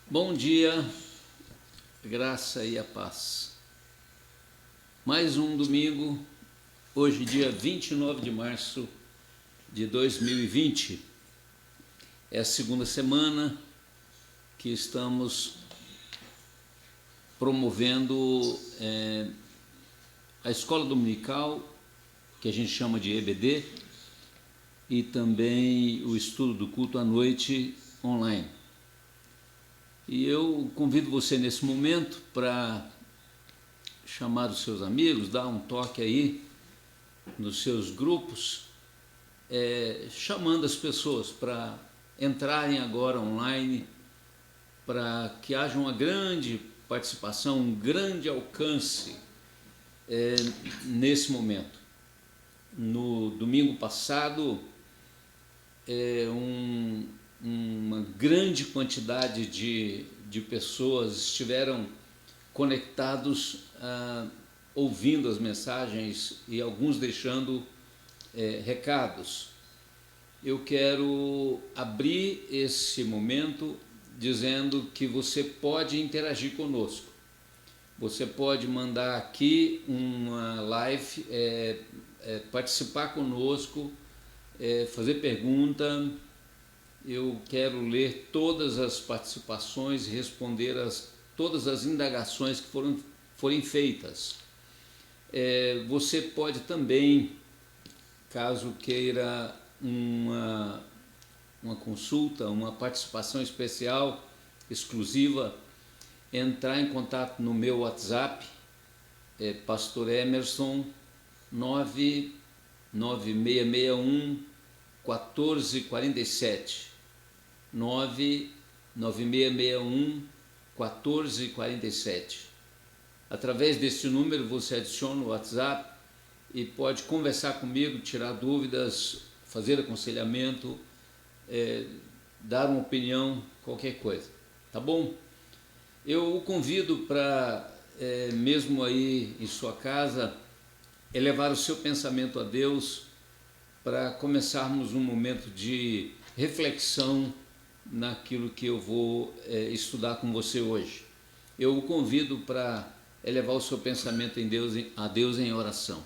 Bom dia, graça e a paz. Mais um domingo, hoje dia 29 de março de 2020. É a segunda semana que estamos promovendo a escola dominical, que a gente chama de EBD, e também o estudo do culto à noite online. E eu convido você nesse momento para chamar os seus amigos, dar um toque aí nos seus grupos, chamando as pessoas para entrarem agora online, para que haja uma grande participação, um grande alcance nesse momento. No domingo passado, uma grande quantidade de pessoas estiveram conectados, ouvindo as mensagens e alguns deixando recados. Eu quero abrir esse momento dizendo que você pode interagir conosco. Você pode mandar aqui uma live, participar conosco, fazer pergunta. Eu quero ler todas as participações e responder todas as indagações que forem feitas. Você pode também, caso queira uma consulta, uma participação especial, exclusiva, entrar em contato no meu WhatsApp, Pastor Emerson 99661 1447, 99661 1447. Através desse número você adiciona o WhatsApp e pode conversar comigo, tirar dúvidas, fazer aconselhamento, dar uma opinião, qualquer coisa, tá bom? Eu o convido para, mesmo aí em sua casa, elevar o seu pensamento a Deus, para começarmos um momento de reflexão naquilo que eu vou estudar com você hoje. Eu o convido para elevar o seu pensamento a Deus em oração.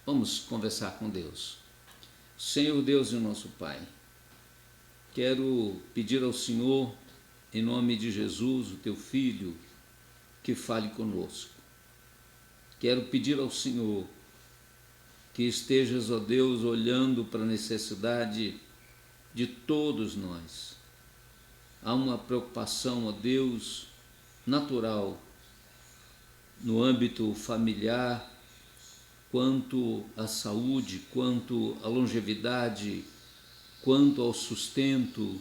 Vamos conversar com Deus. Senhor Deus e nosso Pai, quero pedir ao Senhor, em nome de Jesus, o Teu Filho, que fale conosco. Quero pedir ao Senhor que estejas, ó Deus, olhando para a necessidade de todos nós. Há uma preocupação, ó Deus, natural no âmbito familiar, quanto à saúde, quanto à longevidade, quanto ao sustento.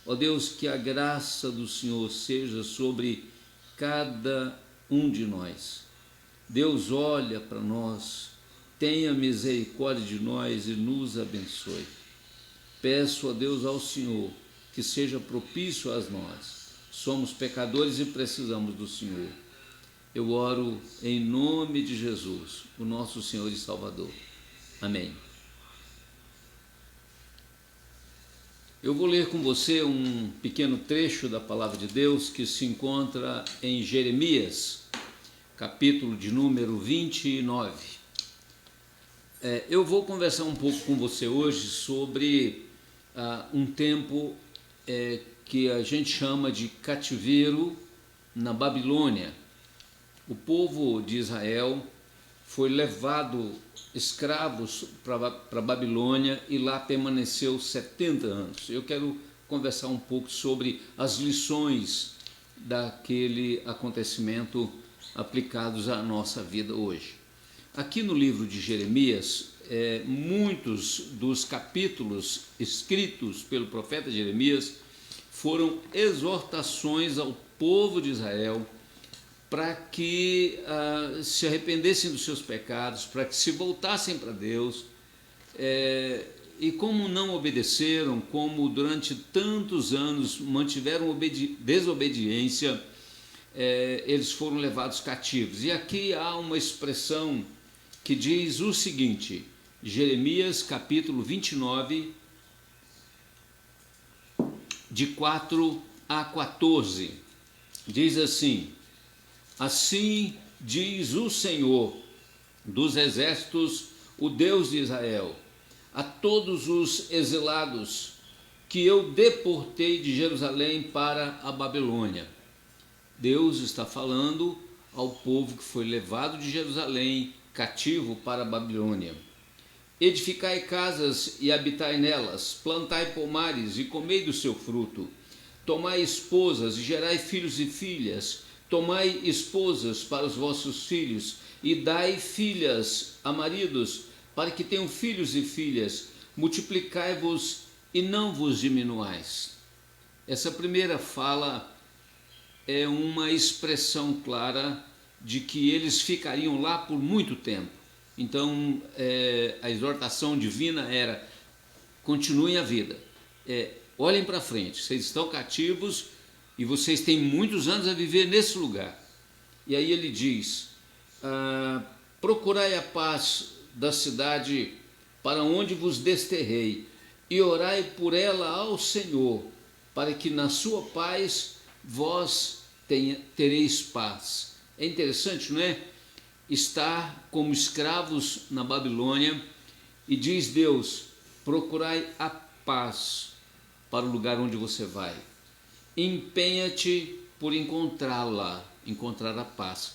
Ó Deus, que a graça do Senhor seja sobre cada um de nós. Deus, olha para nós, tenha misericórdia de nós e nos abençoe. Peço a Deus, ao Senhor, que seja propício a nós. Somos pecadores e precisamos do Senhor. Eu oro em nome de Jesus, o nosso Senhor e Salvador. Amém. Eu vou ler com você um pequeno trecho da Palavra de Deus que se encontra em Jeremias, capítulo de número 29. Eu vou conversar um pouco com você hoje sobre um tempo que a gente chama de cativeiro na Babilônia. O povo de Israel foi levado escravos para a Babilônia e lá permaneceu 70 anos. Eu quero conversar um pouco sobre as lições daquele acontecimento aplicados à nossa vida hoje. Aqui no livro de Jeremias, muitos dos capítulos escritos pelo profeta Jeremias foram exortações ao povo de Israel para que se arrependessem dos seus pecados, para que se voltassem para Deus, e como não obedeceram, como durante tantos anos mantiveram desobediência, eles foram levados cativos. E aqui há uma expressão que diz o seguinte, Jeremias capítulo 29, de 4 a 14, diz assim: assim diz o Senhor dos exércitos, o Deus de Israel, a todos os exilados que eu deportei de Jerusalém para a Babilônia. Deus está falando ao povo que foi levado de Jerusalém cativo para a Babilônia. Edificai casas e habitai nelas, plantai pomares e comei do seu fruto. Tomai esposas e gerai filhos e filhas. Tomai esposas para os vossos filhos e dai filhas a maridos, para que tenham filhos e filhas. Multiplicai-vos e não vos diminuais. Essa primeira fala é uma expressão clara de que eles ficariam lá por muito tempo. Então, a exortação divina era: continuem a vida, olhem para frente, vocês estão cativos e vocês têm muitos anos a viver nesse lugar. E aí ele diz: procurai a paz da cidade para onde vos desterrei, e orai por ela ao Senhor, para que na sua paz vós tereis paz. É interessante, não é? Estar como escravos na Babilônia, e diz Deus: procurai a paz para o lugar onde você vai. Empenha-te por encontrá-la, encontrar a paz.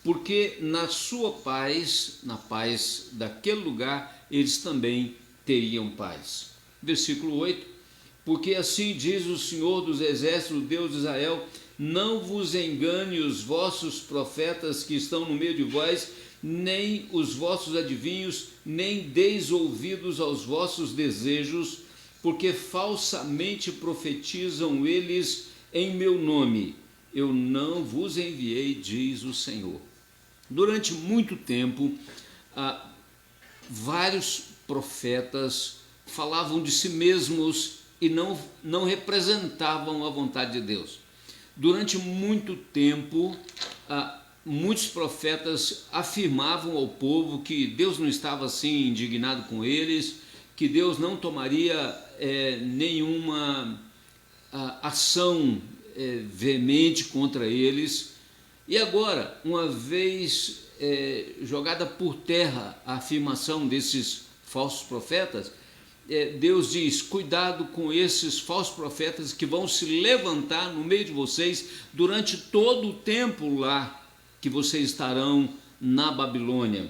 Porque na sua paz, na paz daquele lugar, eles também teriam paz. Versículo 8: porque assim diz o Senhor dos exércitos, o Deus de Israel: não vos engane os vossos profetas que estão no meio de vós, nem os vossos adivinhos, nem deis ouvidos aos vossos desejos, porque falsamente profetizam eles em meu nome. Eu não vos enviei, diz o Senhor. Durante muito tempo, vários profetas falavam de si mesmos e não representavam a vontade de Deus. Durante muito tempo, muitos profetas afirmavam ao povo que Deus não estava assim indignado com eles, que Deus não tomaria nenhuma ação veemente contra eles. E agora, uma vez jogada por terra a afirmação desses falsos profetas, Deus diz: cuidado com esses falsos profetas que vão se levantar no meio de vocês durante todo o tempo lá que vocês estarão na Babilônia.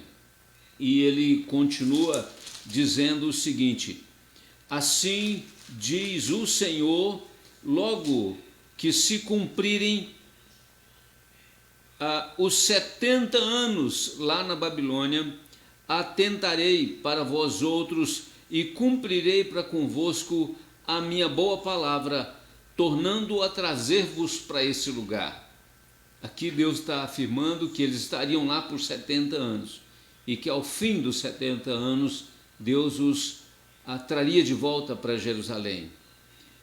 E ele continua dizendo o seguinte: assim diz o Senhor, logo que se cumprirem os 70 anos lá na Babilônia, atentarei para vós outros e cumprirei para convosco a minha boa palavra, tornando a trazer-vos para esse lugar. Aqui Deus está afirmando que eles estariam lá por 70 anos e que ao fim dos 70 anos Deus os traria de volta para Jerusalém.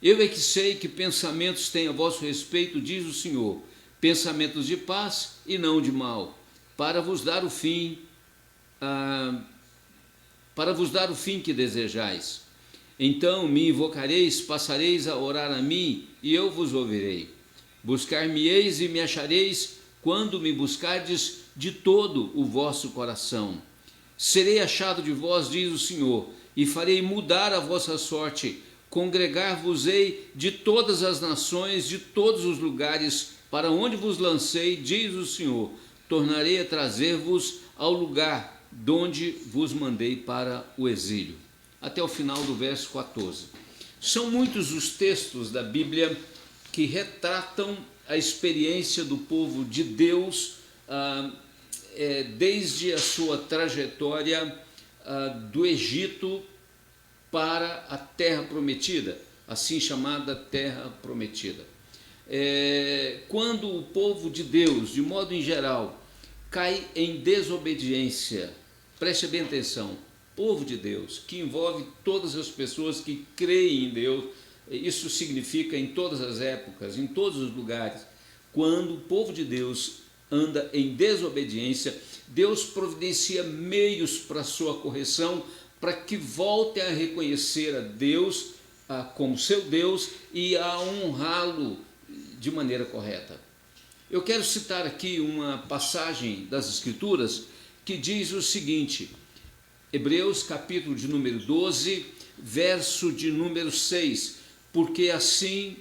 Eu é que sei que pensamentos têm a vosso respeito, diz o Senhor, pensamentos de paz e não de mal, para vos dar o fim que desejais. Então me invocareis, passareis a orar a mim, e eu vos ouvirei. Buscar-me-eis e me achareis, quando me buscardes de todo o vosso coração. Serei achado de vós, diz o Senhor, e farei mudar a vossa sorte. Congregar-vos-ei de todas as nações, de todos os lugares, para onde vos lancei, diz o Senhor. Tornarei a trazer-vos ao lugar donde vos mandei para o exílio. Até o final do verso 14. São muitos os textos da Bíblia que retratam a experiência do povo de Deus desde a sua trajetória do Egito para a Terra Prometida, assim chamada Terra Prometida. Quando o povo de Deus, de modo em geral, cai em desobediência, preste bem atenção, povo de Deus, que envolve todas as pessoas que creem em Deus, isso significa em todas as épocas, em todos os lugares. Quando o povo de Deus anda em desobediência, Deus providencia meios para a sua correção, para que voltem a reconhecer a Deus como seu Deus e a honrá-lo de maneira correta. Eu quero citar aqui uma passagem das Escrituras que diz o seguinte, Hebreus capítulo de número 12, verso de número 6, porque assim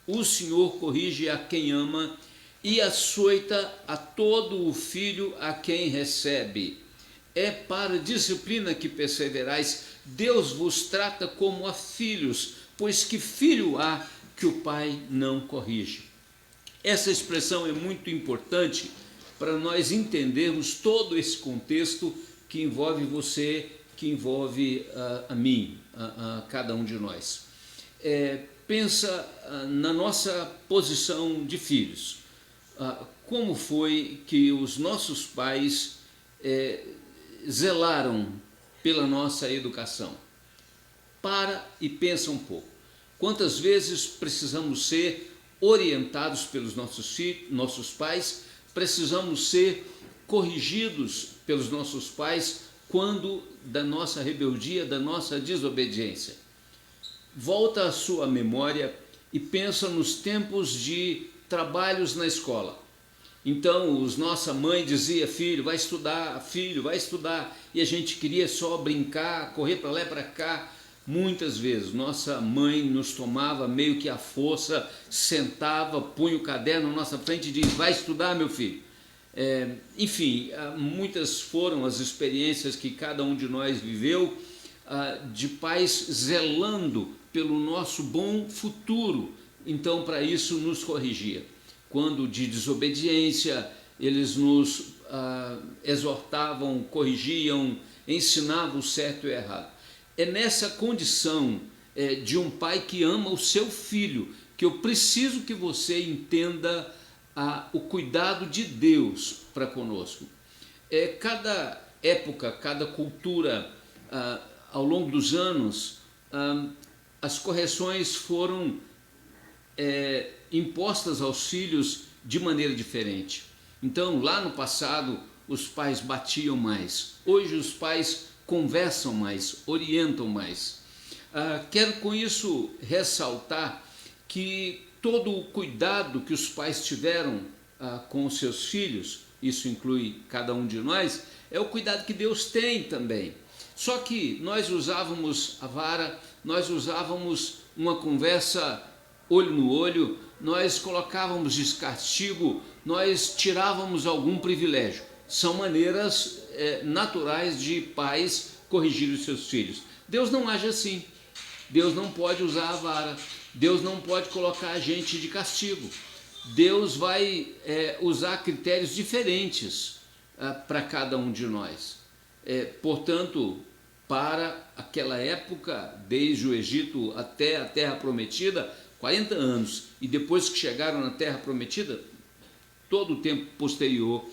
o Senhor corrige a quem ama e açoita a todo o filho a quem recebe. É para disciplina que perseverais, Deus vos trata como a filhos, pois que filho há que o pai não corrige? Essa expressão é muito importante para nós entendermos todo esse contexto que envolve você, que envolve a mim, a cada um de nós. Pensa na nossa posição de filhos. Como foi que os nossos pais zelaram pela nossa educação? Para e pensa um pouco. Quantas vezes precisamos ser orientados pelos nossos pais, precisamos ser corrigidos pelos nossos pais quando da nossa rebeldia, da nossa desobediência. Volta à sua memória e pensa nos tempos de trabalhos na escola. Então, nossa mãe dizia, filho, vai estudar, e a gente queria só brincar, correr para lá e para cá. Muitas vezes nossa mãe nos tomava meio que à força, sentava, punha o caderno na nossa frente e dizia, vai estudar, meu filho. Enfim, muitas foram as experiências que cada um de nós viveu, de pais zelando pelo nosso bom futuro. Então, para isso, nos corrigia. Quando de desobediência, eles nos exortavam, corrigiam, ensinavam o certo e o errado. É nessa condição de um pai que ama o seu filho que eu preciso que você entenda o cuidado de Deus para conosco. Cada época, cada cultura, ao longo dos anos, as correções foram impostas aos filhos de maneira diferente. Então, lá no passado, os pais batiam mais. Hoje, os pais conversam mais, orientam mais. Quero com isso ressaltar que todo o cuidado que os pais tiveram com os seus filhos, isso inclui cada um de nós, é o cuidado que Deus tem também. Só que nós usávamos a vara, nós usávamos uma conversa olho no olho, nós colocávamos de castigo, nós tirávamos algum privilégio. São maneiras naturais de pais corrigirem os seus filhos. Deus não age assim. Deus não pode usar a vara. Deus não pode colocar a gente de castigo. Deus vai usar critérios diferentes para cada um de nós. Portanto, para aquela época, desde o Egito até a Terra Prometida, 40 anos, e depois que chegaram na Terra Prometida, todo o tempo posterior,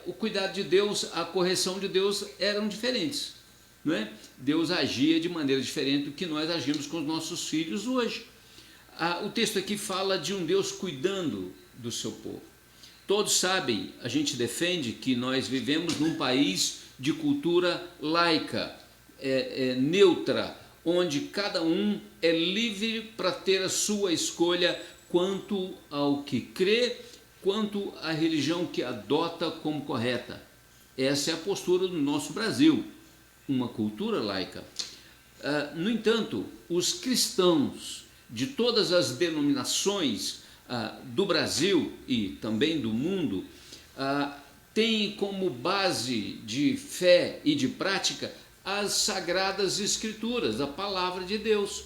o cuidado de Deus, a correção de Deus eram diferentes, não é? Deus agia de maneira diferente do que nós agimos com os nossos filhos hoje. O texto aqui fala de um Deus cuidando do seu povo. Todos sabem, a gente defende que nós vivemos num país de cultura laica, neutra, onde cada um é livre para ter a sua escolha quanto ao que crê, quanto à religião que adota como correta. Essa é a postura do nosso Brasil, uma cultura laica. No entanto, os cristãos de todas as denominações do Brasil e também do mundo têm como base de fé e de prática as Sagradas Escrituras, a Palavra de Deus.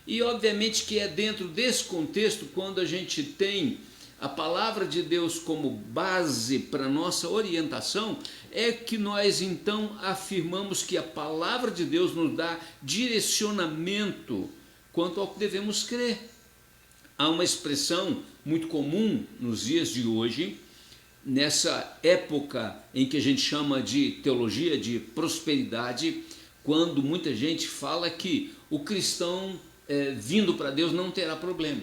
E obviamente que é dentro desse contexto, quando a gente tem a Palavra de Deus como base para nossa orientação, é que nós então afirmamos que a Palavra de Deus nos dá direcionamento quanto ao que devemos crer. Há uma expressão muito comum nos dias de hoje, nessa época em que a gente chama de teologia de prosperidade, quando muita gente fala que o cristão vindo para Deus não terá problema.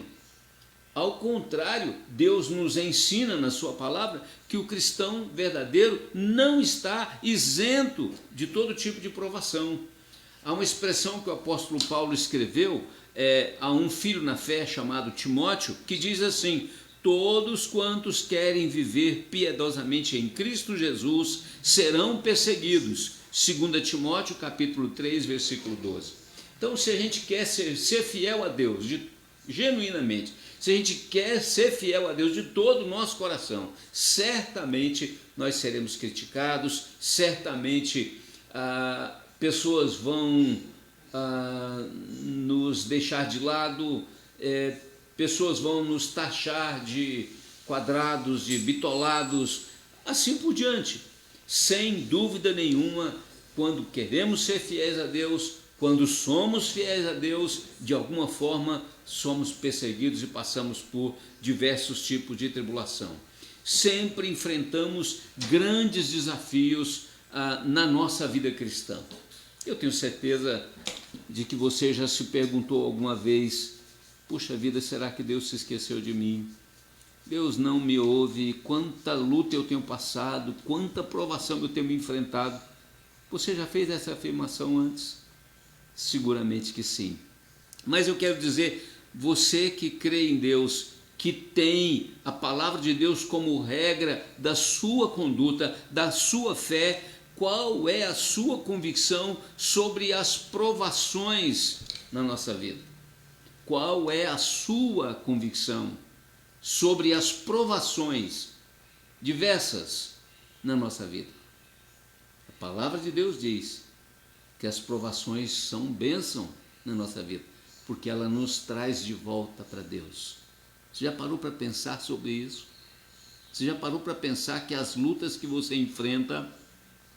Ao contrário, Deus nos ensina na sua palavra que o cristão verdadeiro não está isento de todo tipo de provação. Há uma expressão que o apóstolo Paulo escreveu a um filho na fé chamado Timóteo, que diz assim: todos quantos querem viver piedosamente em Cristo Jesus serão perseguidos. 2 Timóteo capítulo 3, versículo 12. Então, se a gente quer ser fiel a Deus, genuinamente, se a gente quer ser fiel a Deus de todo o nosso coração, certamente nós seremos criticados, certamente pessoas vão nos deixar de lado, pessoas vão nos taxar de quadrados, de bitolados, assim por diante. Sem dúvida nenhuma, quando queremos ser fiéis a Deus, quando somos fiéis a Deus, de alguma forma somos perseguidos e passamos por diversos tipos de tribulação. Sempre enfrentamos grandes desafios na nossa vida cristã. Eu tenho certeza de que você já se perguntou alguma vez: puxa vida, será que Deus se esqueceu de mim? Deus não me ouve? Quanta luta eu tenho passado, quanta provação eu tenho enfrentado. Você já fez essa afirmação antes? Seguramente que sim. Mas eu quero dizer, você que crê em Deus, que tem a palavra de Deus como regra da sua conduta, da sua fé, qual é a sua convicção sobre as provações na nossa vida? Qual é a sua convicção sobre as provações diversas na nossa vida? A palavra de Deus diz que as provações são bênção na nossa vida, porque ela nos traz de volta para Deus. Você já parou para pensar sobre isso? Você já parou para pensar que as lutas que você enfrenta,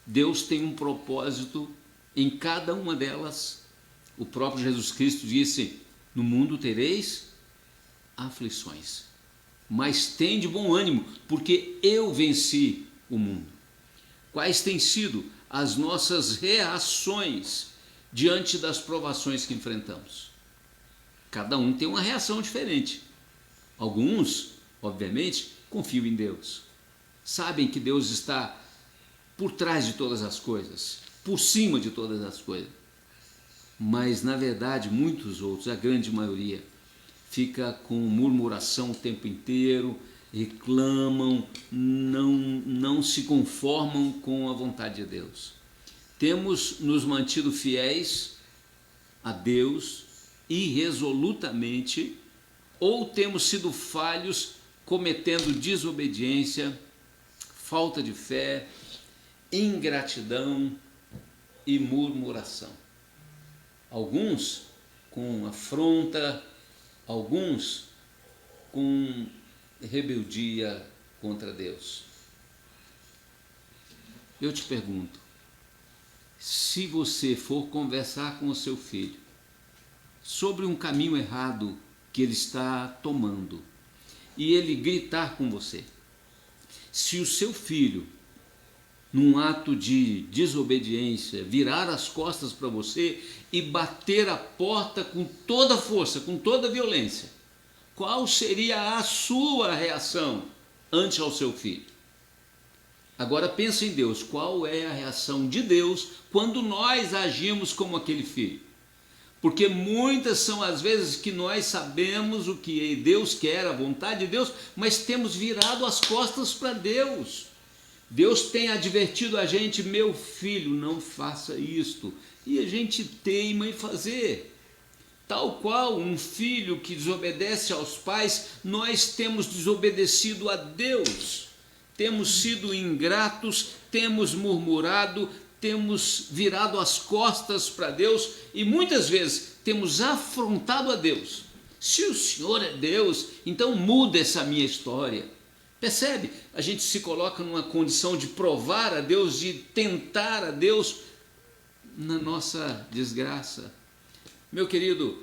Deus tem um propósito em cada uma delas? O próprio Jesus Cristo disse: no mundo tereis aflições, mas tende bom ânimo, porque eu venci o mundo. Quais têm sido as nossas reações diante das provações que enfrentamos? Cada um tem uma reação diferente. Alguns, obviamente, confiam em Deus, sabem que Deus está por trás de todas as coisas, por cima de todas as coisas. Mas, na verdade, muitos outros, a grande maioria, fica com murmuração o tempo inteiro, reclamam, não se conformam com a vontade de Deus. Temos nos mantido fiéis a Deus irresolutamente, ou temos sido falhos, cometendo desobediência, falta de fé, ingratidão e murmuração. Alguns com afronta, alguns com rebeldia contra Deus. Eu te pergunto, se você for conversar com o seu filho sobre um caminho errado que ele está tomando e ele gritar com você, se o seu filho, num ato de desobediência, virar as costas para você e bater a porta com toda a força, com toda a violência, qual seria a sua reação ante ao seu filho? Agora pense em Deus, qual é a reação de Deus quando nós agimos como aquele filho? Porque muitas são as vezes que nós sabemos o que Deus quer, a vontade de Deus, mas temos virado as costas para Deus. Deus tem advertido a gente: meu filho, não faça isto, e a gente teima em fazer. Tal qual um filho que desobedece aos pais, nós temos desobedecido a Deus, temos sido ingratos, temos murmurado, temos virado as costas para Deus e muitas vezes temos afrontado a Deus. Se o Senhor é Deus, então muda essa minha história. Percebe? A gente se coloca numa condição de provar a Deus, de tentar a Deus na nossa desgraça. Meu querido,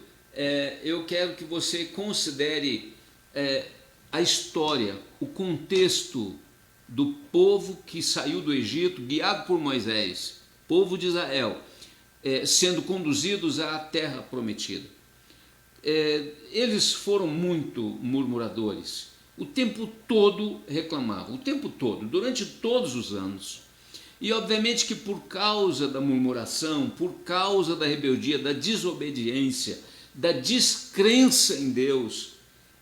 eu quero que você considere a história, o contexto do povo que saiu do Egito, guiado por Moisés, povo de Israel, sendo conduzidos à terra prometida. Eles foram muito murmuradores, o tempo todo reclamavam, o tempo todo, durante todos os anos. E obviamente que por causa da murmuração, por causa da rebeldia, da desobediência, da descrença em Deus,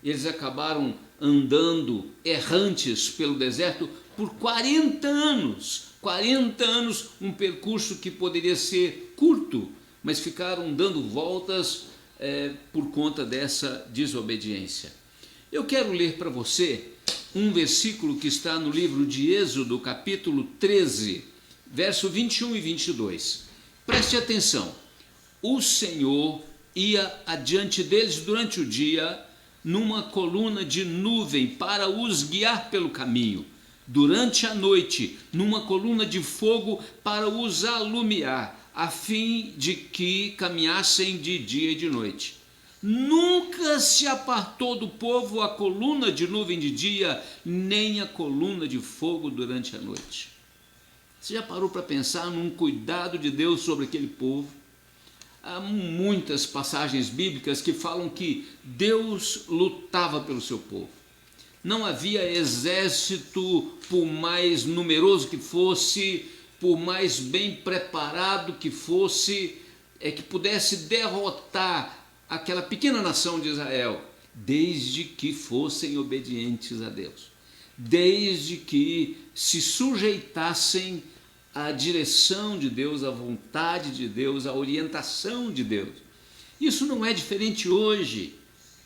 eles acabaram andando errantes pelo deserto por 40 anos. 40 anos, um percurso que poderia ser curto, mas ficaram dando voltas por conta dessa desobediência. Eu quero ler para você um versículo que está no livro de Êxodo, capítulo 13, verso 21 e 22. Preste atenção. O Senhor ia adiante deles durante o dia numa coluna de nuvem para os guiar pelo caminho, durante a noite numa coluna de fogo para os alumiar, a fim de que caminhassem de dia e de noite. Nunca se apartou do povo a coluna de nuvem de dia, nem a coluna de fogo durante a noite. Você já parou para pensar num cuidado de Deus sobre aquele povo? Há muitas passagens bíblicas que falam que Deus lutava pelo seu povo. Não havia exército, por mais numeroso que fosse, por mais bem preparado que fosse, que pudesse derrotar aquela pequena nação de Israel, desde que fossem obedientes a Deus, desde que se sujeitassem à direção de Deus, à vontade de Deus, à orientação de Deus. Isso não é diferente hoje.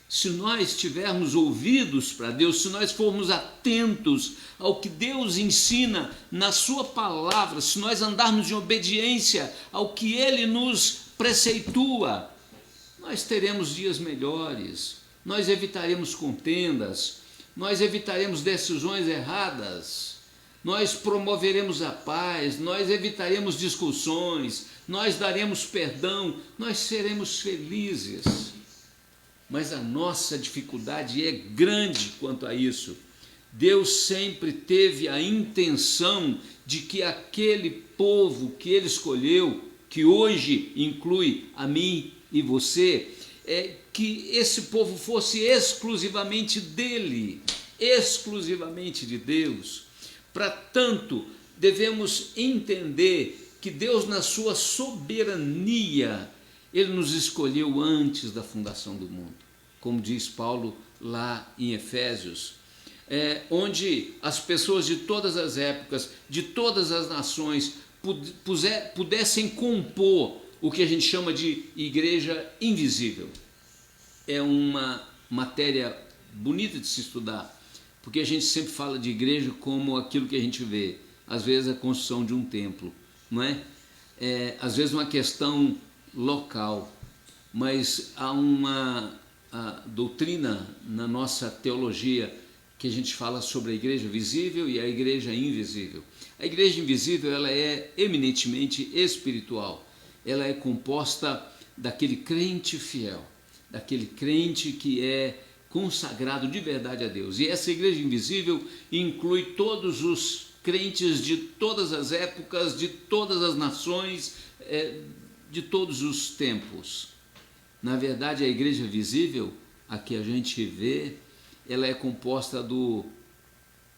Se nós tivermos ouvidos para Deus, se nós formos atentos ao que Deus ensina na sua palavra, se nós andarmos em obediência ao que Ele nos preceitua, nós teremos dias melhores, nós evitaremos contendas, nós evitaremos decisões erradas, nós promoveremos a paz, nós evitaremos discussões, nós daremos perdão, nós seremos felizes. Mas a nossa dificuldade é grande quanto a isso. Deus sempre teve a intenção de que aquele povo que Ele escolheu, que hoje inclui a mim e você, que esse povo fosse exclusivamente dele, exclusivamente de Deus. Para tanto, devemos entender que Deus, na sua soberania, Ele nos escolheu antes da fundação do mundo, como diz Paulo lá em Efésios, onde as pessoas de todas as épocas, de todas as nações, pudessem compor o que a gente chama de igreja invisível. É uma matéria bonita de se estudar, porque a gente sempre fala de igreja como aquilo que a gente vê, às vezes a construção de um templo, não é? Às vezes uma questão local, mas há uma doutrina na nossa teologia que a gente fala sobre a igreja visível e a igreja invisível. A igreja invisível, ela é eminentemente espiritual, ela é composta daquele crente fiel, daquele crente que é consagrado de verdade a Deus. E essa igreja invisível inclui todos os crentes de todas as épocas, de todas as nações, de todos os tempos. Na verdade, a igreja visível, a que a gente vê, ela é composta do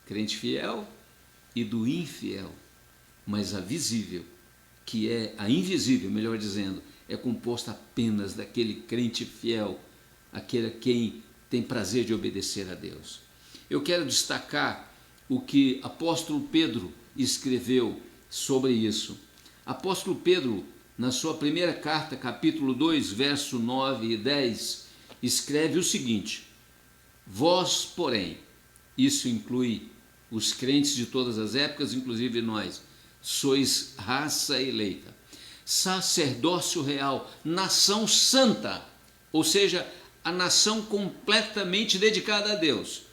crente fiel e do infiel. Mas a visível, que é a invisível, melhor dizendo, é composta apenas daquele crente fiel, aquele a quem tem prazer de obedecer a Deus. Eu quero destacar o que apóstolo Pedro escreveu sobre isso. Apóstolo Pedro, na sua primeira carta, capítulo 2, verso 9 e 10, escreve o seguinte: vós, porém, isso inclui os crentes de todas as épocas, inclusive nós, sois raça eleita, sacerdócio real, nação santa, ou seja, a nação completamente dedicada a Deus,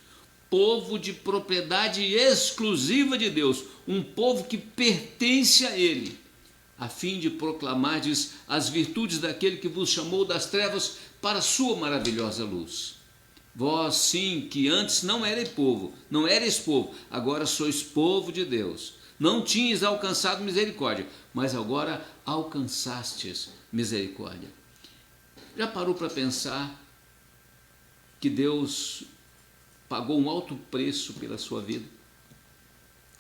povo de propriedade exclusiva de Deus, um povo que pertence a Ele, a fim de proclamardes as virtudes daquele que vos chamou das trevas para a sua maravilhosa luz. Vós, sim, que antes não erais povo, agora sois povo de Deus. Não tinhas alcançado misericórdia, mas agora alcançastes misericórdia. Já parou para pensar que Deus pagou um alto preço pela sua vida,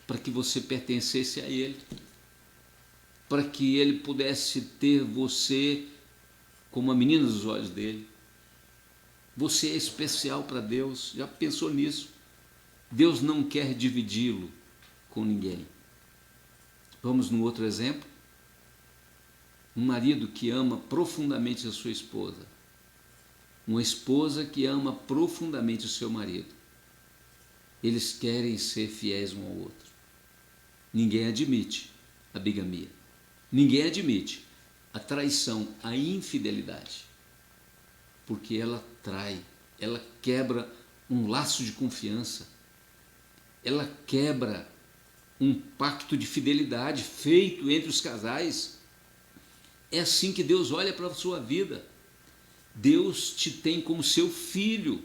para que você pertencesse a Ele, para que Ele pudesse ter você como a menina dos olhos dele? Você é especial para Deus. Já pensou nisso? Deus não quer dividi-lo com ninguém. Vamos no outro exemplo? Um marido que ama profundamente a sua esposa. Uma esposa que ama profundamente o seu marido. Eles querem ser fiéis um ao outro. Ninguém admite a bigamia. Ninguém admite a traição, a infidelidade. Porque ela trai, ela quebra um laço de confiança, ela quebra um pacto de fidelidade feito entre os casais. É assim que Deus olha para a sua vida. Deus te tem como seu filho.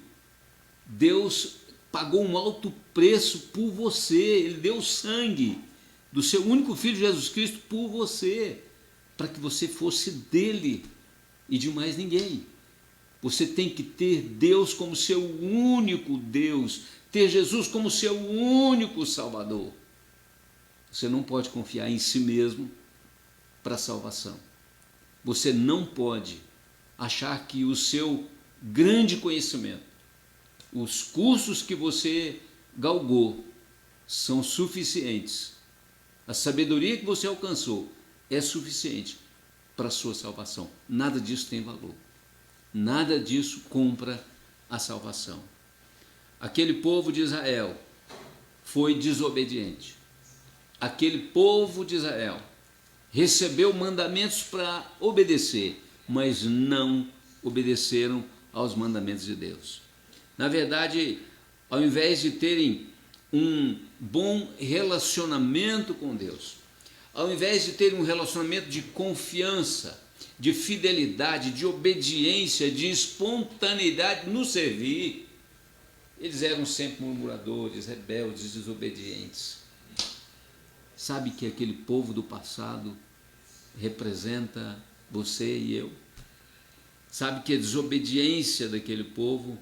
Deus pagou um alto preço por você. Ele deu o sangue do seu único filho Jesus Cristo por você, para que você fosse dele e de mais ninguém. Você tem que ter Deus como seu único Deus, ter Jesus como seu único Salvador. Você não pode confiar em si mesmo para a salvação. Você não pode achar que o seu grande conhecimento, os cursos que você galgou, são suficientes. A sabedoria que você alcançou é suficiente para a sua salvação. Nada disso tem valor. Nada disso compra a salvação. Aquele povo de Israel foi desobediente. Aquele povo de Israel recebeu mandamentos para obedecer, mas não obedeceram aos mandamentos de Deus. Na verdade, ao invés de terem um bom relacionamento com Deus, ao invés de terem um relacionamento de confiança, de fidelidade, de obediência, de espontaneidade no servir, eles eram sempre murmuradores, rebeldes, desobedientes. Sabe que aquele povo do passado representa você e eu? Sabe que a desobediência daquele povo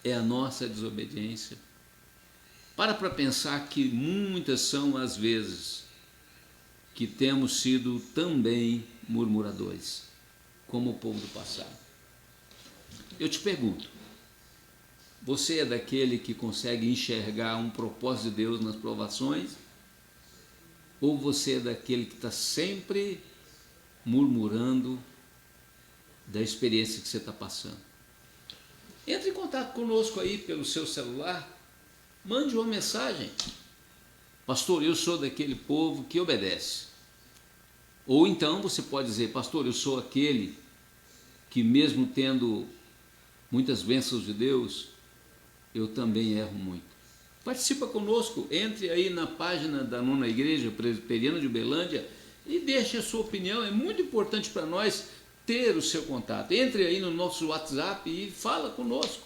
é a nossa desobediência? Para pensar que muitas são as vezes que temos sido também murmuradores, como o povo do passado. Eu te pergunto, você é daquele que consegue enxergar um propósito de Deus nas provações? Ou você é daquele que está sempre murmurando da experiência que você está passando? Entre em contato conosco aí pelo seu celular, mande uma mensagem. Pastor, eu sou daquele povo que obedece. Ou então você pode dizer, pastor, eu sou aquele que mesmo tendo muitas bênçãos de Deus, eu também erro muito. Participa conosco, entre aí na página da Nona Igreja Presbiteriana de Uberlândia e deixe a sua opinião. É muito importante para nós ter o seu contato. Entre aí no nosso WhatsApp e fala conosco.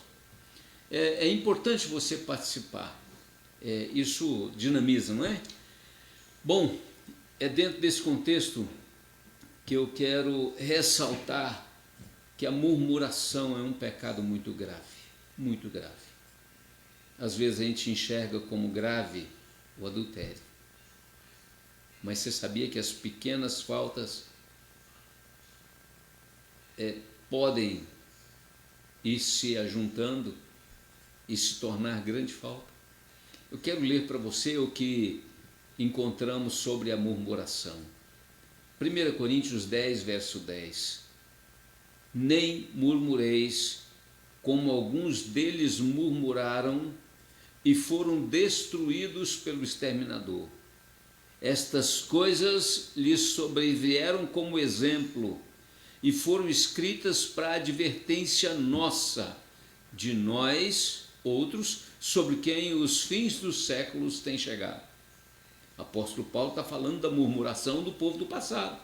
É importante você participar. Isso dinamiza, não é? Bom, é dentro desse contexto que eu quero ressaltar que a murmuração é um pecado muito grave, muito grave. Às vezes a gente enxerga como grave o adultério. Mas você sabia que as pequenas faltas podem ir se ajuntando e se tornar grande falta? Eu quero ler para você o que encontramos sobre a murmuração. 1 Coríntios 10, verso 10. Nem murmureis, como alguns deles murmuraram e foram destruídos pelo exterminador. Estas coisas lhes sobrevieram como exemplo e foram escritas para advertência nossa, de nós, outros, sobre quem os fins dos séculos têm chegado. O apóstolo Paulo está falando da murmuração do povo do passado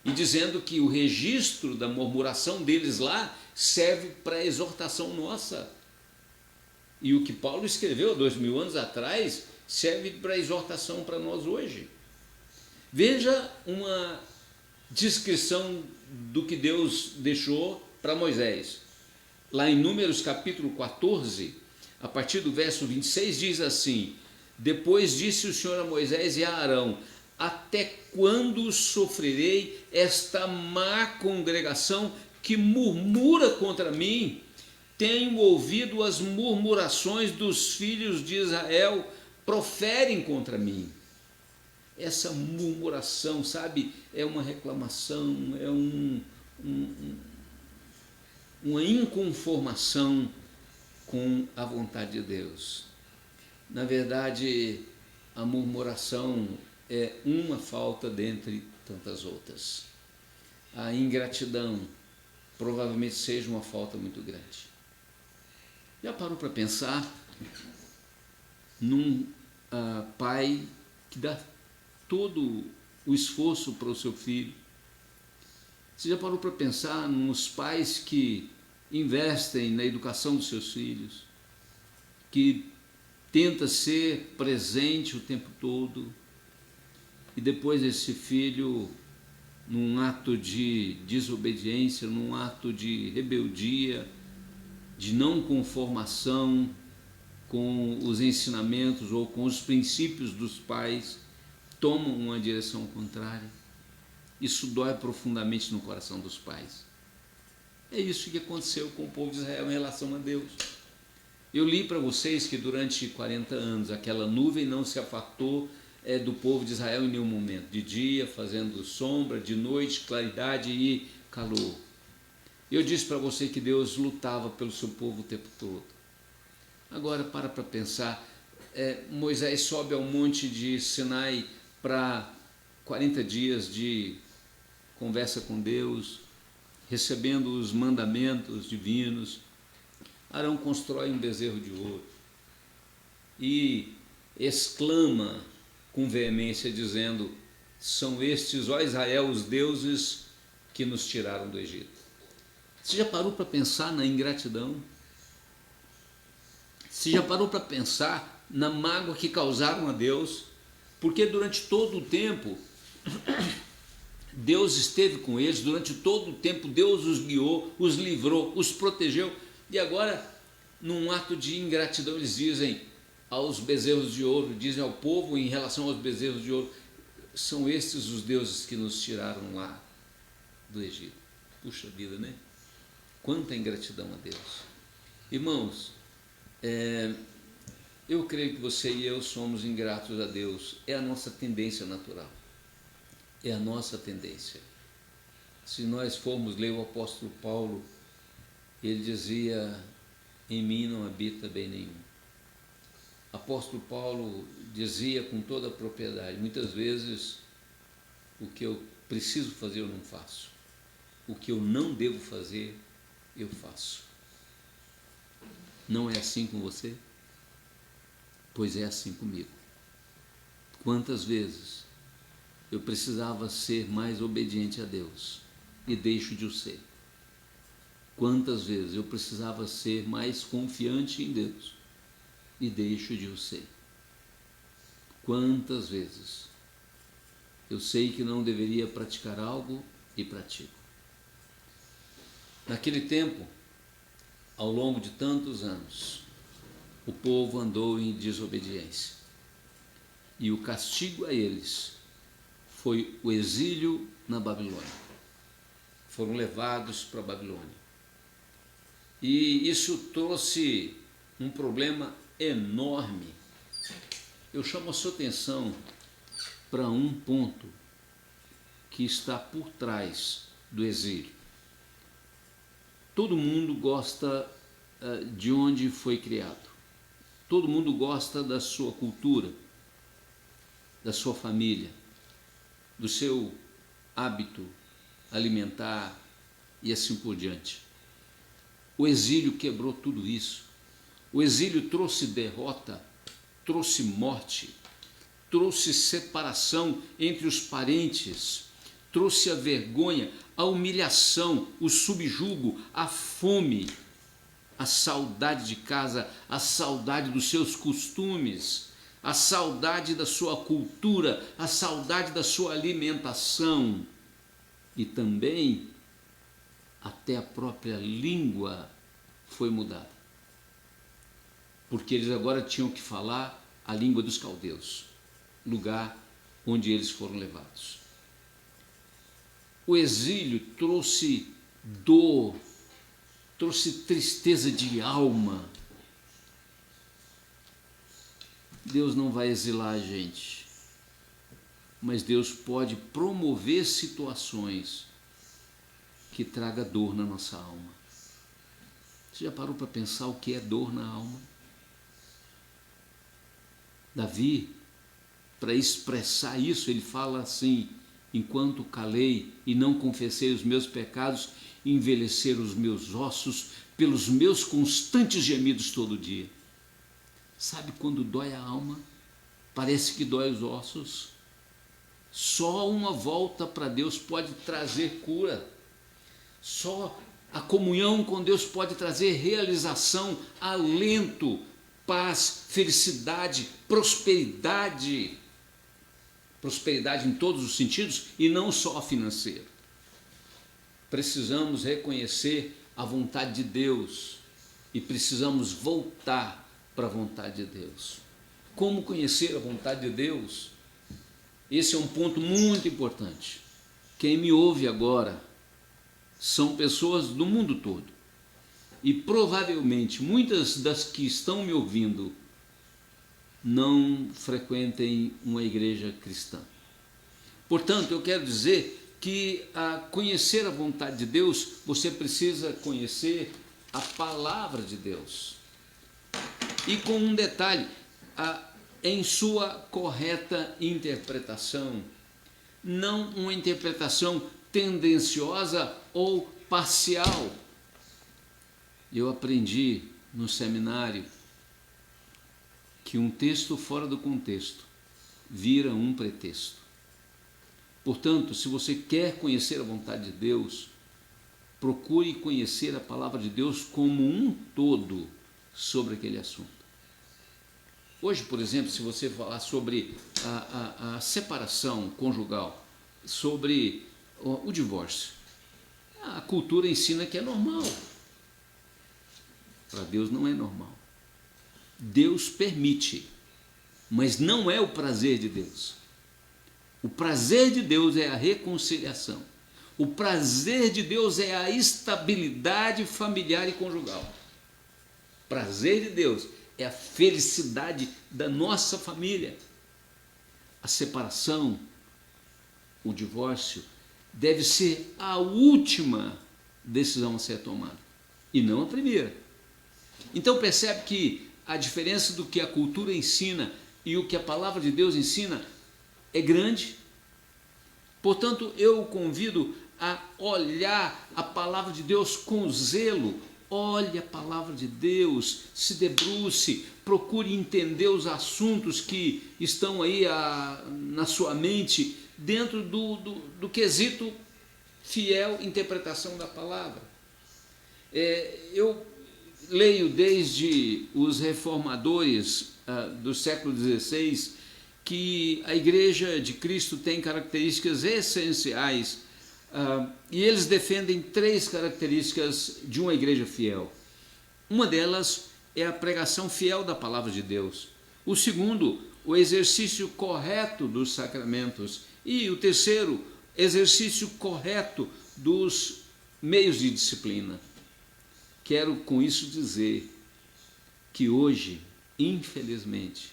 e dizendo que o registro da murmuração deles lá serve para a exortação nossa. E o que Paulo escreveu há 2000 anos atrás serve para exortação para nós hoje. Veja uma descrição do que Deus deixou para Moisés. Lá em Números capítulo 14, a partir do verso 26, diz assim: depois disse o Senhor a Moisés e a Arão: até quando sofrerei esta má congregação que murmura contra mim? tenho ouvido as murmurações dos filhos de Israel proferem contra mim. Essa murmuração, sabe, é uma reclamação, é uma inconformação com a vontade de Deus. Na verdade, a murmuração é uma falta dentre tantas outras. A ingratidão provavelmente seja uma falta muito grande. Já parou para pensar num pai que dá todo o esforço para o seu filho? Você já parou para pensar nos pais que investem na educação dos seus filhos, que tenta ser presente o tempo todo, e depois esse filho, num ato de desobediência, num ato de rebeldia, de não conformação com os ensinamentos ou com os princípios dos pais, toma uma direção contrária? Isso dói profundamente no coração dos pais. É isso que aconteceu com o povo de Israel em relação a Deus. Eu li para vocês que durante 40 anos aquela nuvem não se afastou do povo de Israel em nenhum momento. De dia fazendo sombra, de noite claridade e calor. Eu disse para você que Deus lutava pelo seu povo o tempo todo. Agora para pensar, Moisés sobe ao monte de Sinai para 40 dias de conversa com Deus, recebendo os mandamentos divinos. Arão constrói um bezerro de ouro e exclama com veemência, dizendo: são estes, ó Israel, os deuses que nos tiraram do Egito. Você já parou para pensar na ingratidão? Você já parou para pensar na mágoa que causaram a Deus? Porque durante todo o tempo Deus esteve com eles, durante todo o tempo Deus os guiou, os livrou, os protegeu, e agora, num ato de ingratidão, eles dizem aos bezerros de ouro, dizem ao povo em relação aos bezerros de ouro: são estes os deuses que nos tiraram lá do Egito. Puxa vida, né? Quanta ingratidão a Deus. Irmãos, eu creio que você e eu somos ingratos a Deus. É a nossa tendência natural. É a nossa tendência. Se nós formos ler o apóstolo Paulo, ele dizia: em mim não habita bem nenhum. Apóstolo Paulo dizia com toda a propriedade: muitas vezes o que eu preciso fazer eu não faço, o que eu não devo fazer eu faço. Não é assim com você? Pois é assim comigo. Quantas vezes eu precisava ser mais obediente a Deus e deixo de o ser? Quantas vezes eu precisava ser mais confiante em Deus e deixo de o ser? Quantas vezes eu sei que não deveria praticar algo e pratico? Naquele tempo, ao longo de tantos anos, o povo andou em desobediência, e o castigo a eles foi o exílio na Babilônia. Foram levados para a Babilônia. E isso trouxe um problema enorme. Eu chamo a sua atenção para um ponto que está por trás do exílio. Todo mundo gosta de onde foi criado. Todo mundo gosta da sua cultura, da sua família, do seu hábito alimentar e assim por diante. O exílio quebrou tudo isso. O exílio trouxe derrota, trouxe morte, trouxe separação entre os parentes, trouxe a vergonha, a humilhação, o subjugo, a fome, a saudade de casa, a saudade dos seus costumes, a saudade da sua cultura, a saudade da sua alimentação, e também até a própria língua foi mudada, porque eles agora tinham que falar a língua dos caldeus, lugar onde eles foram levados. O exílio trouxe dor, trouxe tristeza de alma, Deus não vai exilar a gente, mas Deus pode promover situações que traga dor na nossa alma. Você já parou para pensar o que é dor na alma? Davi, para expressar isso, ele fala assim: enquanto calei e não confessei os meus pecados, envelheceram os meus ossos pelos meus constantes gemidos todo dia. Sabe quando dói a alma? Parece que dói os ossos. Só uma volta para Deus pode trazer cura. Só a comunhão com Deus pode trazer realização, alento, paz, felicidade, prosperidade. Prosperidade em todos os sentidos e não só financeiro. Precisamos reconhecer a vontade de Deus e precisamos voltar para a vontade de Deus. Como conhecer a vontade de Deus? Esse é um ponto muito importante. Quem me ouve agora são pessoas do mundo todo. E provavelmente muitas das que estão me ouvindo não frequentem uma igreja cristã. Portanto, eu quero dizer que a conhecer a vontade de Deus, você precisa conhecer a palavra de Deus. E com um detalhe, em sua correta interpretação, não uma interpretação tendenciosa ou parcial. Eu aprendi no seminário que um texto fora do contexto vira um pretexto. Portanto, se você quer conhecer a vontade de Deus, procure conhecer a palavra de Deus como um todo sobre aquele assunto. Hoje, por exemplo, se você falar sobre a separação conjugal, sobre o divórcio, a cultura ensina que é normal. Para Deus não é normal. Deus permite, mas não é o prazer de Deus. O prazer de Deus é a reconciliação. O prazer de Deus é a estabilidade familiar e conjugal. O prazer de Deus é a felicidade da nossa família. A separação, o divórcio, deve ser a última decisão a ser tomada, e não a primeira. Então percebe que a diferença do que a cultura ensina e o que a palavra de Deus ensina é grande. Portanto, eu o convido a olhar a palavra de Deus com zelo. Olhe a palavra de Deus, se debruce, procure entender os assuntos que estão aí na sua mente dentro do quesito fiel interpretação da palavra. Eu leio desde os reformadores do século XVI que a Igreja de Cristo tem características essenciais e eles defendem 3 características de uma igreja fiel. Uma delas é a pregação fiel da palavra de Deus. O segundo, o exercício correto dos sacramentos. E o terceiro, exercício correto dos meios de disciplina. Quero com isso dizer que hoje, infelizmente,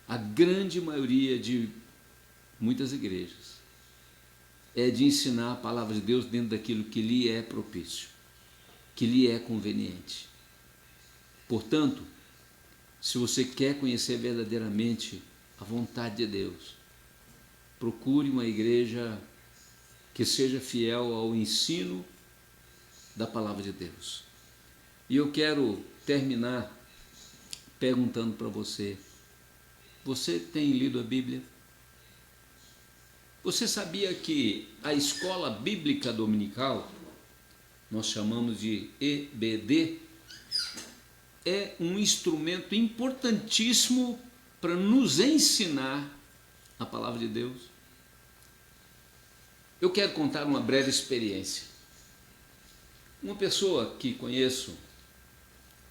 a grande maioria de muitas igrejas é de ensinar a palavra de Deus dentro daquilo que lhe é propício, que lhe é conveniente. Portanto, se você quer conhecer verdadeiramente a vontade de Deus, procure uma igreja que seja fiel ao ensino da palavra de Deus. E eu quero terminar perguntando para você: você tem lido a Bíblia? Você sabia que a escola bíblica dominical, nós chamamos de EBD, é um instrumento importantíssimo para nos ensinar a palavra de Deus? Eu quero contar uma breve experiência. Uma pessoa que conheço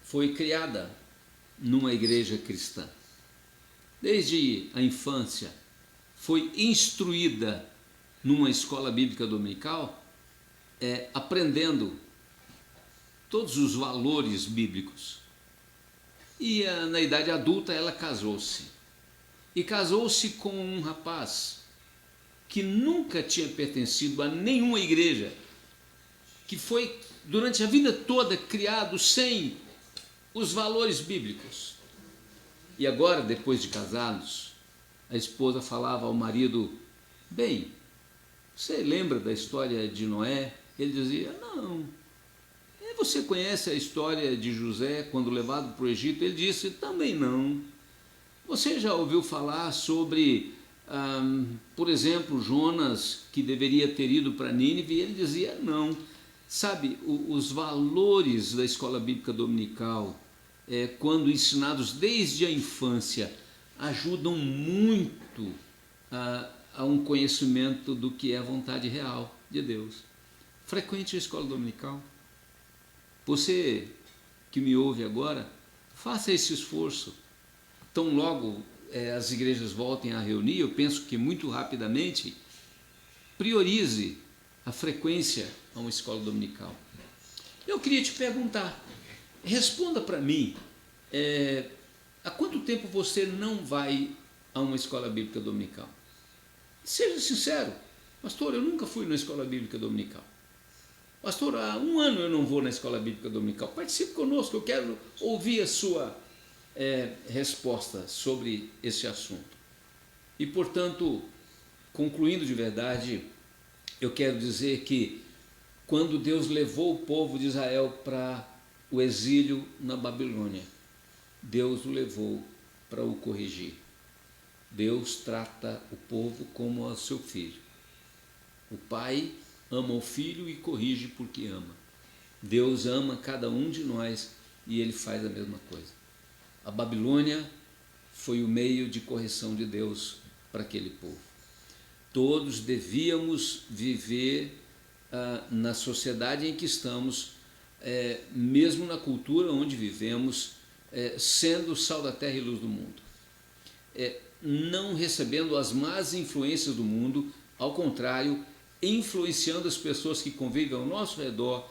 foi criada numa igreja cristã. Desde a infância, foi instruída numa escola bíblica dominical, aprendendo todos os valores bíblicos. E na idade adulta ela casou-se. E casou-se com um rapaz que nunca tinha pertencido a nenhuma igreja, que foi durante a vida toda criado sem os valores bíblicos. E agora, depois de casados, a esposa falava ao marido: bem, você lembra da história de Noé? Ele dizia: não. E você conhece a história de José quando levado para o Egito? Ele disse: também não. Você já ouviu falar sobre, por exemplo, Jonas, que deveria ter ido para Nínive? Ele dizia: não. Sabe, os valores da escola bíblica dominical, quando ensinados desde a infância, ajudam muito a um conhecimento do que é a vontade real de Deus. Frequente a escola dominical. Você que me ouve agora, faça esse esforço. Tão logo as igrejas voltem a reunir, eu penso que muito rapidamente, priorize a frequência a uma escola dominical. Eu queria te perguntar, responda para mim, há quanto tempo você não vai a uma escola bíblica dominical? Seja sincero: pastor, eu nunca fui na escola bíblica dominical. Pastor, há 1 ano eu não vou na escola bíblica dominical. Participe conosco, eu quero ouvir a sua resposta sobre esse assunto. E, portanto, concluindo de verdade, eu quero dizer que quando Deus levou o povo de Israel para o exílio na Babilônia, Deus o levou para o corrigir. Deus trata o povo como a seu filho. O pai ama o filho e corrige porque ama. Deus ama cada um de nós e ele faz a mesma coisa. A Babilônia foi o meio de correção de Deus para aquele povo. Todos devíamos viver na sociedade em que estamos, mesmo na cultura onde vivemos, sendo sal da terra e luz do mundo. Não recebendo as más influências do mundo, ao contrário, influenciando as pessoas que convivem ao nosso redor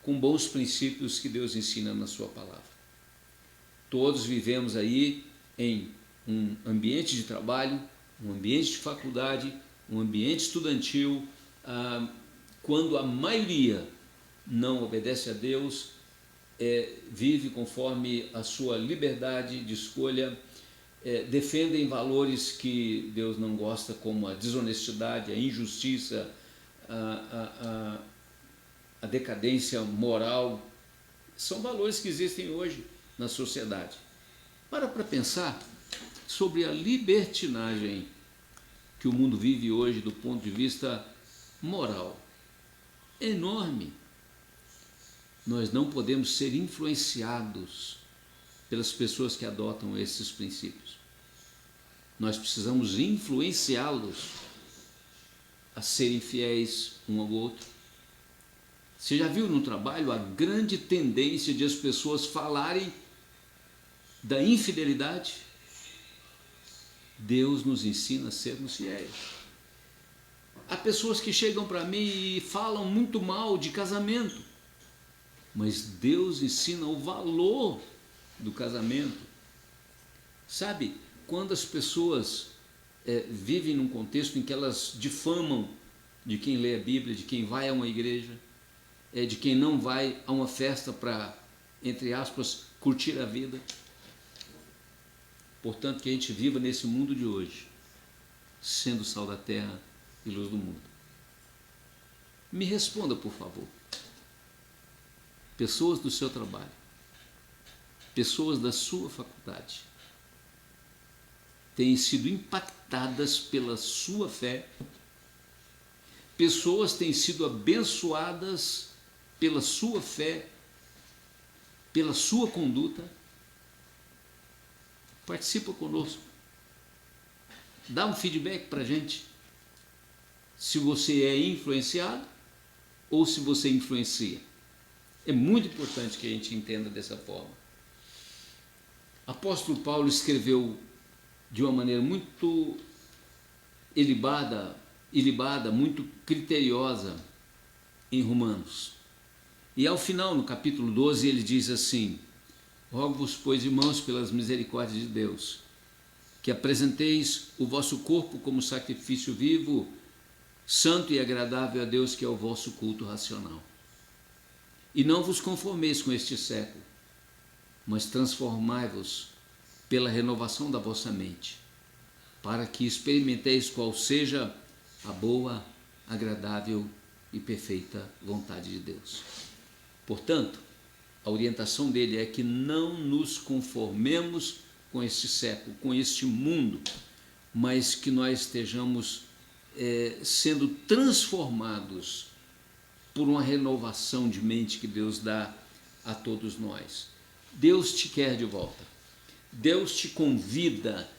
com bons princípios que Deus ensina na sua palavra. Todos vivemos aí em um ambiente de trabalho, um ambiente de faculdade, um ambiente estudantil, quando a maioria não obedece a Deus, vive conforme a sua liberdade de escolha, defendem valores que Deus não gosta, como a desonestidade, a injustiça, a decadência moral. São valores que existem hoje na sociedade. Para pensar sobre a libertinagem que o mundo vive hoje do ponto de vista moral. É enorme. Nós não podemos ser influenciados pelas pessoas que adotam esses princípios. Nós precisamos influenciá-los a serem fiéis um ao outro. Você já viu no trabalho a grande tendência de as pessoas falarem da infidelidade? Deus nos ensina a sermos fiéis. Há pessoas que chegam para mim e falam muito mal de casamento, mas Deus ensina o valor do casamento. Sabe, quando as pessoas vivem num contexto em que elas difamam de quem lê a Bíblia, de quem vai a uma igreja, de quem não vai a uma festa para, entre aspas, curtir a vida. Portanto, que a gente viva nesse mundo de hoje, sendo sal da terra e luz do mundo. Me responda, por favor. Pessoas do seu trabalho, pessoas da sua faculdade, têm sido impactadas pela sua fé, pessoas têm sido abençoadas pela sua fé, pela sua conduta. Participa conosco, dá um feedback para a gente, se você é influenciado ou se você influencia. É muito importante que a gente entenda dessa forma. Apóstolo Paulo escreveu de uma maneira muito ilibada, muito criteriosa em Romanos. E ao final, no capítulo 12, ele diz assim: rogo-vos, pois, irmãos, pelas misericórdias de Deus, que apresenteis o vosso corpo como sacrifício vivo, santo e agradável a Deus, que é o vosso culto racional. E não vos conformeis com este século, mas transformai-vos pela renovação da vossa mente, para que experimenteis qual seja a boa, agradável e perfeita vontade de Deus. Portanto, a orientação dele é que não nos conformemos com este século, com este mundo, mas que nós estejamos sendo transformados por uma renovação de mente que Deus dá a todos nós. Deus te quer de volta. Deus te convida,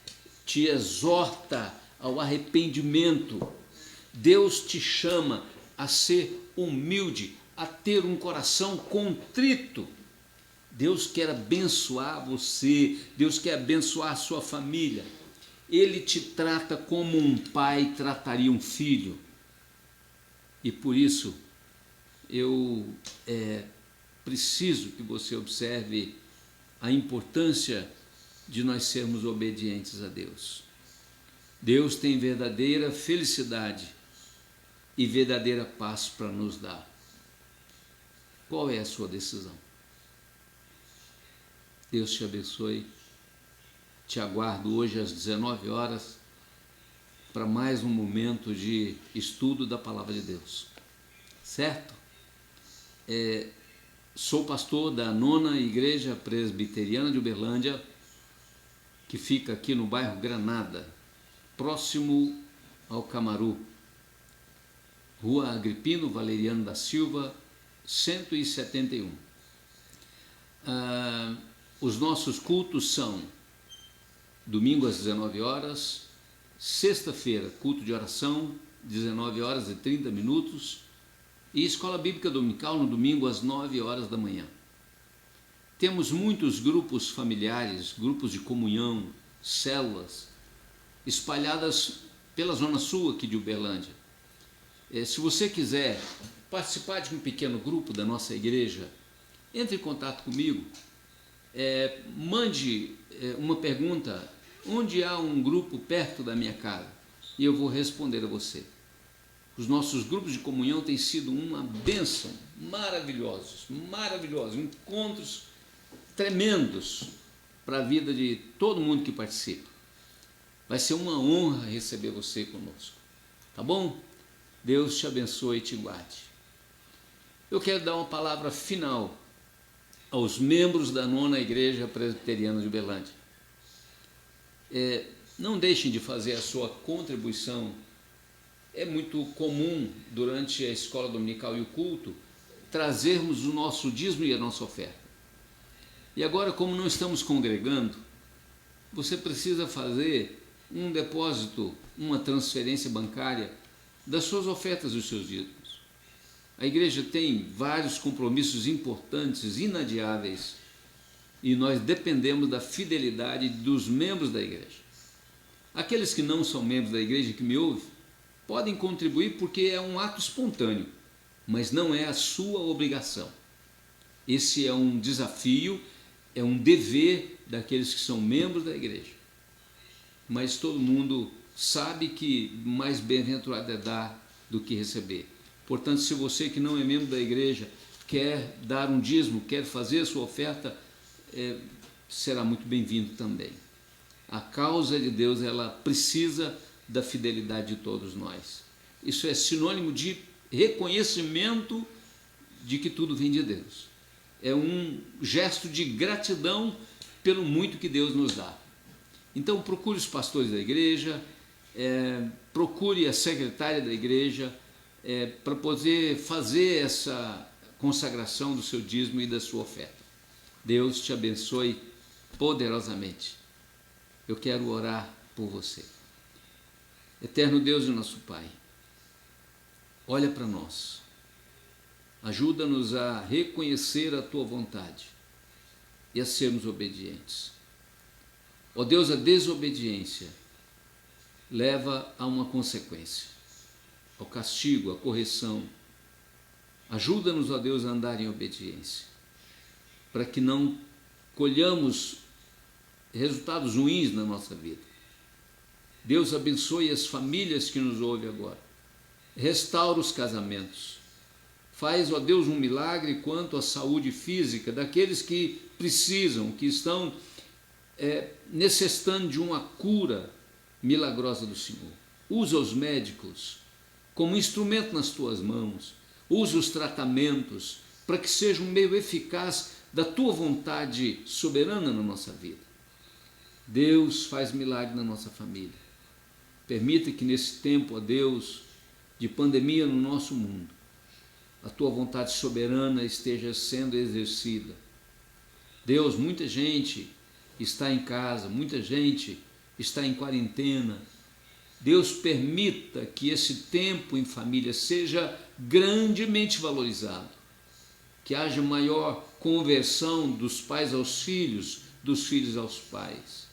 te exorta ao arrependimento. Deus te chama a ser humilde, a ter um coração contrito. Deus quer abençoar você, Deus quer abençoar a sua família. Ele te trata como um pai trataria um filho. E por isso, eu preciso que você observe a importância de nós sermos obedientes a Deus. Deus tem verdadeira felicidade e verdadeira paz para nos dar. Qual é a sua decisão? Deus te abençoe. Te aguardo hoje às 19 horas para mais um momento de estudo da Palavra de Deus. Certo? Sou pastor da 9ª Igreja Presbiteriana de Uberlândia, que fica aqui no bairro Granada, próximo ao Camaru, Rua Agripino Valeriano da Silva, 171. Os nossos cultos são domingo às 19 horas, sexta-feira, culto de oração, 19 horas e 30 minutos, e escola bíblica dominical no domingo às 9 horas da manhã. Temos muitos grupos familiares, grupos de comunhão, células, espalhadas pela zona sul aqui de Uberlândia. Se você quiser participar de um pequeno grupo da nossa igreja, entre em contato comigo, mande uma pergunta: onde há um grupo perto da minha casa? E eu vou responder a você. Os nossos grupos de comunhão têm sido uma bênção, maravilhosos, encontros tremendos para a vida de todo mundo que participa. Vai ser uma honra receber você conosco, tá bom? Deus te abençoe e te guarde. Eu quero dar uma palavra final aos membros da 9ª Igreja Presbiteriana de Uberlândia. Não deixem de fazer a sua contribuição. É muito comum, durante a escola dominical e o culto, trazermos o nosso dízimo e a nossa oferta. E agora, como não estamos congregando, você precisa fazer um depósito, uma transferência bancária das suas ofertas e dos seus dízimos. A igreja tem vários compromissos importantes, inadiáveis, e nós dependemos da fidelidade dos membros da igreja. Aqueles que não são membros da igreja que me ouvem, podem contribuir porque é um ato espontâneo, mas não é a sua obrigação. Esse é um desafio, é um dever daqueles que são membros da igreja. Mas todo mundo sabe que mais bem-aventurado é dar do que receber. Portanto, se você que não é membro da igreja quer dar um dízimo, quer fazer a sua oferta, será muito bem-vindo também. A causa de Deus, ela precisa da fidelidade de todos nós. Isso é sinônimo de reconhecimento de que tudo vem de Deus. É um gesto de gratidão pelo muito que Deus nos dá. Então, procure os pastores da igreja, procure a secretária da igreja, para poder fazer essa consagração do seu dízimo e da sua oferta. Deus te abençoe poderosamente. Eu quero orar por você. Eterno Deus e nosso Pai, olha para nós, ajuda-nos a reconhecer a Tua vontade e a sermos obedientes. Ó Deus, a desobediência leva a uma consequência, ao castigo, à correção, Ajuda-nos, ó Deus, a andar em obediência, para que não colhamos resultados ruins na nossa vida. Deus abençoe as famílias que nos ouvem agora. Restaura os casamentos. Faz, ó Deus, um milagre quanto à saúde física daqueles que precisam, que estão necessitando de uma cura milagrosa do Senhor. Usa os médicos como instrumento nas tuas mãos. Usa os tratamentos para que seja um meio eficaz da tua vontade soberana na nossa vida. Deus faz milagre na nossa família. Permita que nesse tempo, ó Deus, de pandemia no nosso mundo, a tua vontade soberana esteja sendo exercida. Deus, muita gente está em casa, muita gente está em quarentena. Deus, permita que esse tempo em família seja grandemente valorizado, que haja maior conversão dos pais aos filhos, dos filhos aos pais.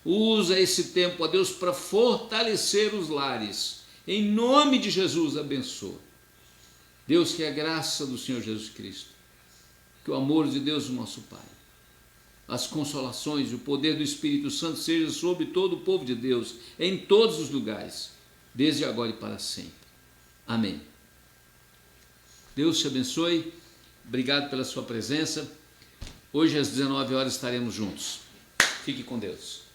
Usa esse tempo, ó Deus, para fortalecer os lares. Em nome de Jesus, abençoa. Deus, que a graça do Senhor Jesus Cristo, que o amor de Deus, o nosso Pai, as consolações e o poder do Espírito Santo seja sobre todo o povo de Deus, em todos os lugares, desde agora e para sempre. Amém. Deus te abençoe. Obrigado pela sua presença. Hoje às 19 horas estaremos juntos. Fique com Deus.